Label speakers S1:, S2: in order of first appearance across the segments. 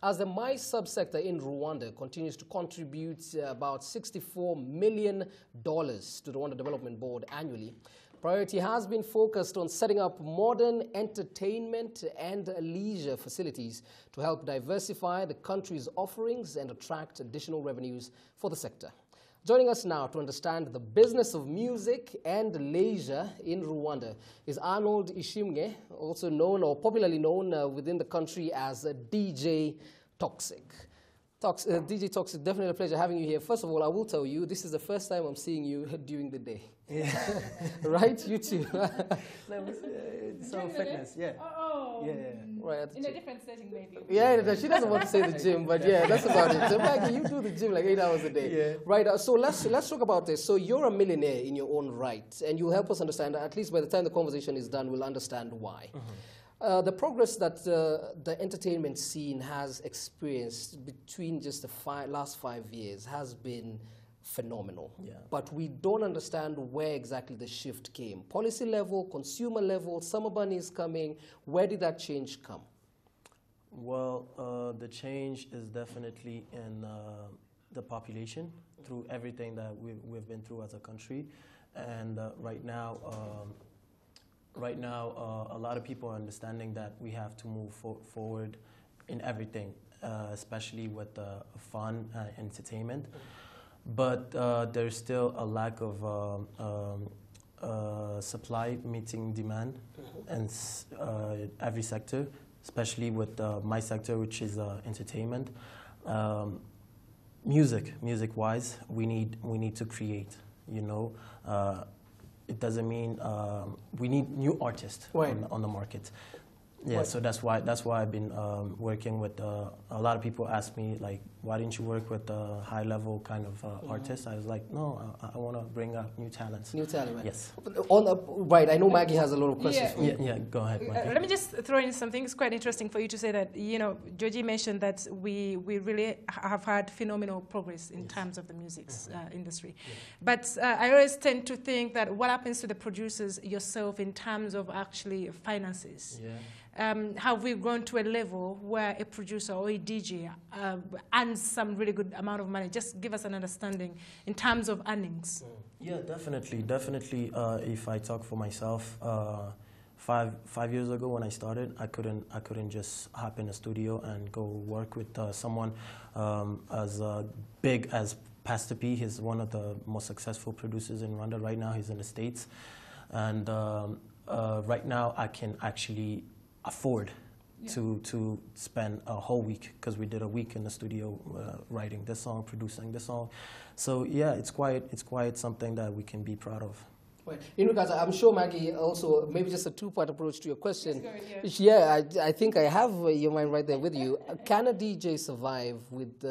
S1: As the mice subsector in Rwanda continues to contribute about $64 million to the Rwanda Development Board annually, priority has been focused on setting up modern entertainment and leisure facilities to help diversify the country's offerings and attract additional revenues for the sector. Joining us now to understand the business of music and leisure in Rwanda is Arnold Ishimwe, also known or popularly known within the country as DJ Toxic. DJ Toxic, definitely a pleasure having you here. First of all, I will tell you, this is the first time I'm seeing you during the day.
S2: Yeah.
S1: Right? You too.
S2: So fitness, yeah.
S3: Oh,
S2: yeah.
S1: Right.
S3: In a different setting, maybe.
S1: Yeah, she doesn't want to say the gym, but yeah, that's about it. So Maggie, you do the gym like 8 hours a day.
S2: Yeah.
S1: Right, so let's talk about this. So you're a millionaire in your own right, and you'll help us understand, at least by the time the conversation is done, we'll understand why. The progress that the entertainment scene has experienced between just the last 5 years has been phenomenal.
S2: Yeah.
S1: But we don't understand where exactly the shift came. Policy level, consumer level, summer money is coming. Where did that change come?
S2: Well, the change is definitely in the population through everything that we've been through as a country. And right now, a lot of people are understanding that we have to move forward in everything, especially with fun and entertainment. But there's still a lack of supply meeting demand in every sector, especially with my sector, which is entertainment. Music-wise, we need to create, you know. It doesn't mean we need new artists on the market. Yeah, right. So that's why I've been working with a lot of people ask me, like, why didn't you work with high level kind of artists? I was like, no, I want to bring up new talents.
S1: New talent, right?
S2: Yes.
S1: Right, I know Maggie has a lot of questions for you.
S2: Yeah, go ahead, Maggie.
S3: Let me just throw in something. It's quite interesting for you to say that, you know, Georgie mentioned that we really have had phenomenal progress in terms of the music industry. Yeah. But I always tend to think that what happens to the producers yourself in terms of actually finances? Yeah. Have we gone to a level where a producer or a DJ earns some really good amount of money? Just give us an understanding in terms of earnings.
S2: Yeah, definitely. If I talk for myself, 5 years ago when I started, I couldn't just hop in a studio and go work with someone as big as Pastor P. He's one of the most successful producers in Rwanda right now. He's in the States, and right now I can actually afford to spend a whole week, because we did a week in the studio writing this song, producing this song. So yeah, it's quite something that we can be proud of.
S1: Right. In regards, I'm sure Maggie also, maybe just a two-part approach to your question. Yeah, I think I have your mind right there with you. Can a DJ survive with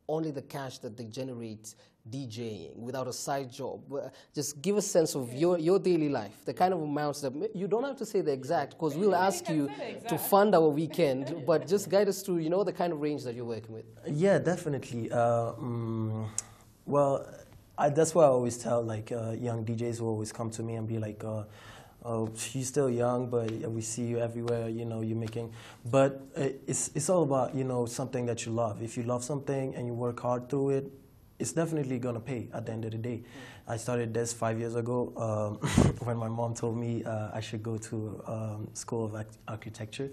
S1: only the cash that they generate DJing without a side job? Just give a sense of your daily life, the kind of amounts that you don't have to say the exact, because we'll ask you to fund our weekend, but just guide us through, you know, the kind of range that you're working with.
S2: Yeah, definitely. Well, that's why I always tell, like, young DJs who always come to me and be like, oh, she's still young, but we see you everywhere, you know, you're making. But it's all about, you know, something that you love. If you love something and you work hard through it, it's definitely going to pay at the end of the day. I started this 5 years ago when my mom told me I should go to School of Architecture.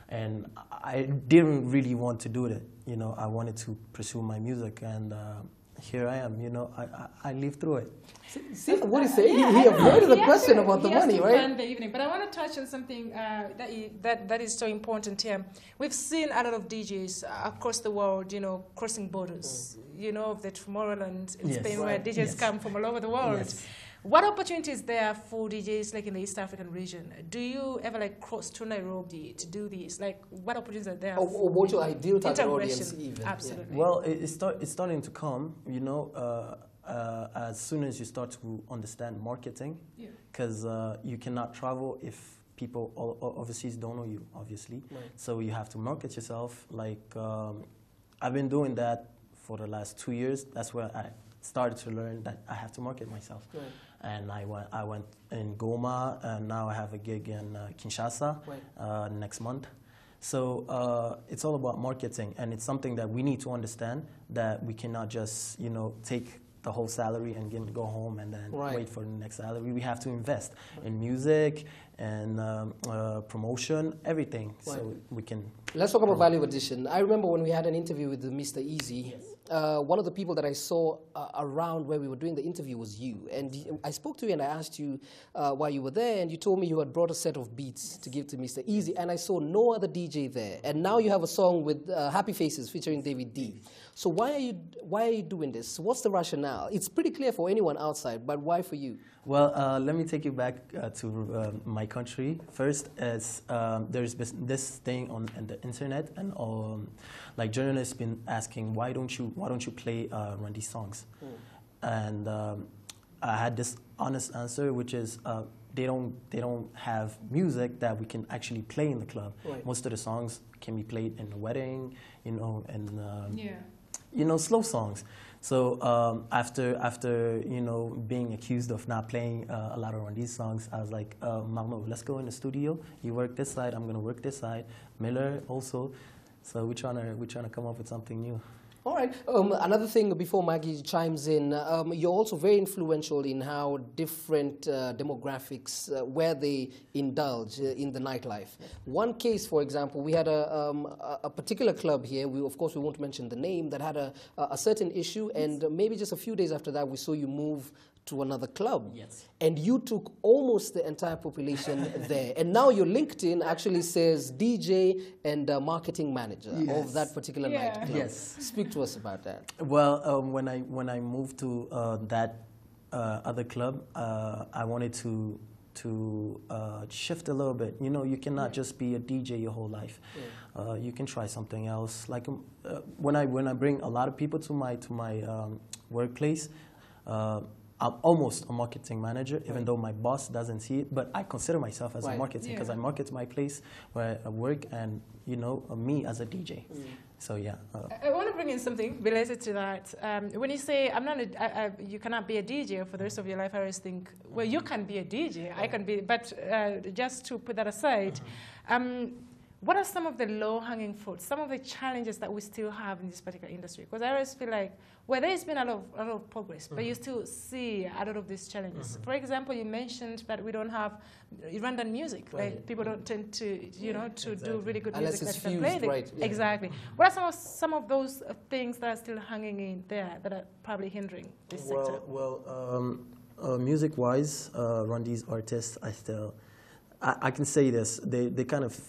S2: And I didn't really want to do that. You know, I wanted to pursue my music, and here I am, you know, I lived through it.
S1: See what he's saying? He avoided the question about the money, right?
S3: Plan the evening. But I want to touch on something that is so important here. We've seen a lot of DJs across the world, you know, crossing borders. You know, of the Tomorrowland in Spain, where DJs come from all over the world. Yes. What opportunities there for DJs like in the East African region? Do you ever like cross to Nairobi to do this? Like, what opportunities are there?
S1: Or what's your ideal target audience even?
S3: Absolutely.
S2: Yeah. Well, it's starting to come, you know, as soon as you start to understand marketing, because you cannot travel if people overseas don't know you, obviously. Right. So you have to market yourself. Like, I've been doing that for the last 2 years. That's where I started to learn that I have to market myself. Right. And I went in Goma, and now I have a gig in Kinshasa next month. So it's all about marketing, and it's something that we need to understand, that we cannot just, take the whole salary and go home and then wait for the next salary. We have to invest in music and promotion, everything, so we can.
S1: Let's talk about value addition. I remember when we had an interview with Mr. Easy, one of the people that I saw around where we were doing the interview was you. And I spoke to you and I asked you why you were there, and you told me you had brought a set of beats to give to Mr. Easy, and I saw no other DJ there. And now you have a song with Happy Faces featuring David D. So why are you doing this? What's the rationale? It's pretty clear for anyone outside, but why for you?
S2: Well, let me take you back to my country. First, as there's this thing on the internet, and like journalists been asking, why don't you play Rwanda songs? And I had this honest answer, which is they don't have music that we can actually play in the club. Most of the songs can be played in a wedding, and slow songs. So after being accused of not playing a lot of Rwanda songs, I was like, Marno, let's go in the studio. You work this side, I'm gonna work this side. Miller also. So we're trying to come up with something new.
S1: All right. Another thing before Maggie chimes in, you're also very influential in how different demographics, where they indulge in the nightlife. One case, for example, we had a particular club here, of course we won't mention the name, that had a certain issue, and maybe just a few days after that we saw you move to another club.
S2: Yes.
S1: And you took almost the entire population there. And now your LinkedIn actually says DJ and marketing manager of that particular nightclub.
S2: Yes.
S1: Speak to us about that.
S2: Well, when I moved to that other club, I wanted to shift a little bit. You cannot just be a DJ your whole life. You can try something else. Like when I bring a lot of people to my workplace, I'm almost a marketing manager, even though my boss doesn't see it. But I consider myself as a marketing, because I market my place where I work, and me as a DJ. So yeah.
S3: I want to bring in something related to that. When you say you cannot be a DJ for the rest of your life, I always think, well, you can be a DJ, I can be, but just to put that aside, what are some of the low-hanging fruits, some of the challenges that we still have in this particular industry? Because I always feel like, well, there's been a lot of progress, but you still see a lot of these challenges. For example, you mentioned that we don't have Rwandan music. Like people don't tend to, to do really good
S1: unless
S3: music.
S1: It's fused,
S3: Exactly. What are some of those things that are still hanging in there that are probably hindering this sector?
S2: Well, music-wise, Rwandese artists, I can say this, they kind of.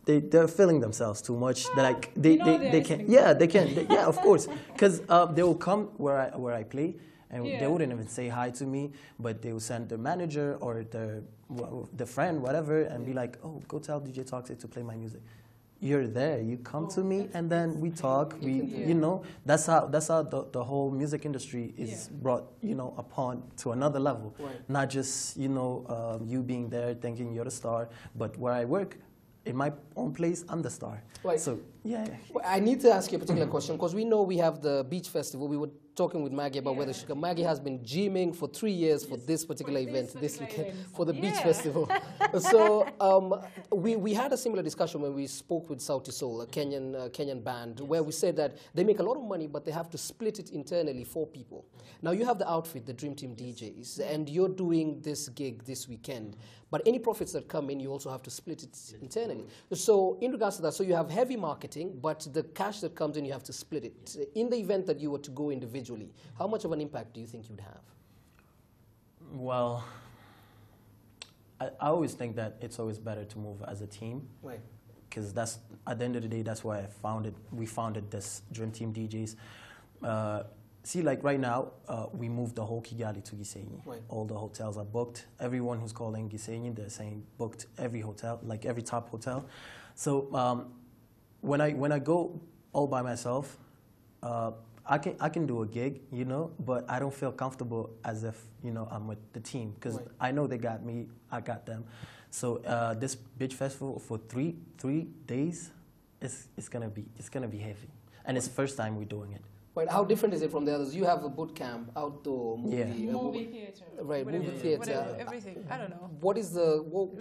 S2: They're feeling themselves too much. They can. Yeah, they can. Yeah, of course. Because they will come where I play, and they wouldn't even say hi to me, but they will send their manager or their friend, whatever, and be like, "Oh, go tell DJ Toxic to play my music." You're there. You come to me, and then we talk. That's how the whole music industry is brought, upon to another level. Not just you being there thinking you're the star, but where I work. In my own place, I'm the star. So, yeah.
S1: I need to ask you a particular question, because we know we have the beach festival. We were talking with Maggie about whether she can. Maggie has been gymming for 3 years for this particular event, this weekend, for the beach festival. So we had a similar discussion when we spoke with Sauti Soul, a Kenyan band, where we said that they make a lot of money, but they have to split it internally for people. Now you have the outfit, the Dream Team DJs, and you're doing this gig this weekend. But any profits that come in, you also have to split it internally. So in regards to that, so you have heavy marketing, but the cash that comes in, you have to split it. In the event that you were to go individually, how much of an impact do you think you'd have?
S2: Well, I always think that it's always better to move as a team.
S1: Right.
S2: Because that's, at the end of the day, that's why we founded this Dream Team DJs. See, like right now, we moved the whole Kigali to Gisenyi.
S1: Right.
S2: All the hotels are booked. Everyone who's calling Gisenyi, they're saying booked every hotel, like every top hotel. So when I go all by myself, I can do a gig, but I don't feel comfortable as if I'm with the team, because I know they got me, I got them. So this beach festival for three days, it's gonna be heavy, and it's the first time we're doing it.
S1: Right, how different is it from the others? You have a boot camp, outdoor movie,
S2: Yeah.
S3: Movie theater.
S1: right,
S3: whatever,
S1: movie theater.
S3: whatever, everything. I don't know.
S1: What is the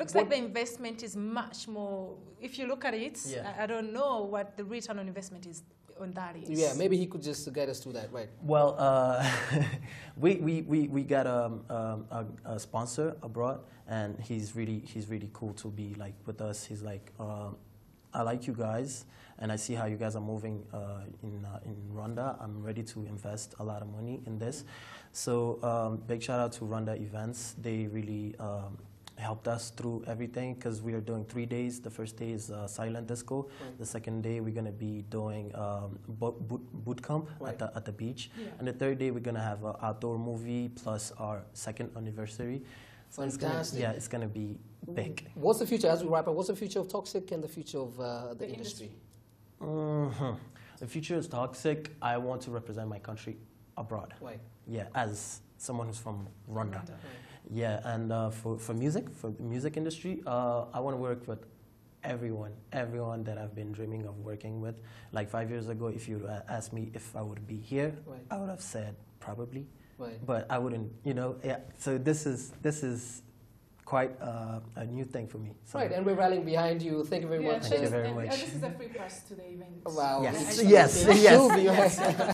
S3: Looks like the investment is much more. If you look at it,
S2: Yeah.
S3: I don't know what the return on investment is on that is.
S1: Yeah, maybe he could just guide us through that, right?
S2: Well, we got a sponsor abroad, and he's really cool to be like with us. He's like, I like you guys, and I see how you guys are moving in Rwanda. I'm ready to invest a lot of money in this. So big shout out to Rwanda Events. They really helped us through everything because we are doing 3 days. The first day is silent disco.
S1: Right.
S2: The second day we're gonna be doing boot camp
S1: Right.
S2: at the beach.
S3: Yeah.
S2: And the third day we're gonna have an outdoor movie plus our second anniversary. So
S1: Fantastic.
S2: it's gonna be big.
S1: What's the future, as we wrap up, what's the future of Toxic and the future of the industry?
S2: The future is Toxic. I want to represent my country abroad.
S1: Right.
S2: Yeah, as someone who's from Rwanda.
S3: Rwanda.
S2: Yeah, and for the music industry, I want to work with everyone that I've been dreaming of working with. Like 5 years ago, if you asked me if I would be here,
S1: Right.
S2: I would have said probably,
S1: Right.
S2: but I wouldn't, yeah. So this is quite a new thing for me. So
S1: Right, and we're rallying behind you. Thank you very much.
S2: Thank you very
S3: and
S2: much.
S3: this is a free pass to the event.
S1: Wow.
S2: Yes,
S1: It
S2: yes,
S1: should
S2: yes.
S1: be, right?